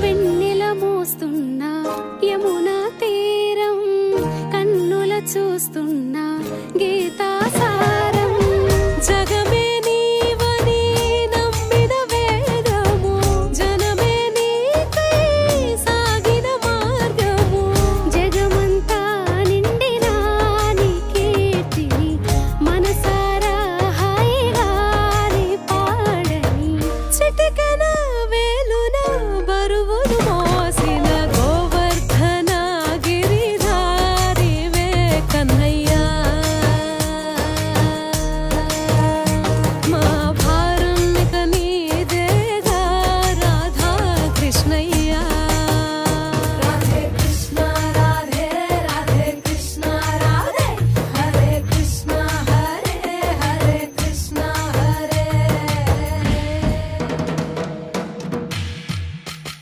వెన్నెల మోస్తున్నా యమునా తీరం కన్నుల చూస్తున్నా గీతా సారం జగమే నీవని నమ్మిన వేదము జనమే నీకై సాగిన మార్గము జగమంతా నిండిన నీ కీర్తిని మనసారా హాయిగా నీ పాడని చిటికెన వేలున బరువును మోసిన గోవర్ధన గిరిధారివే కన్నయ్యా మా భారం ఇక నీదేగా రాధా కృష్ణయ్య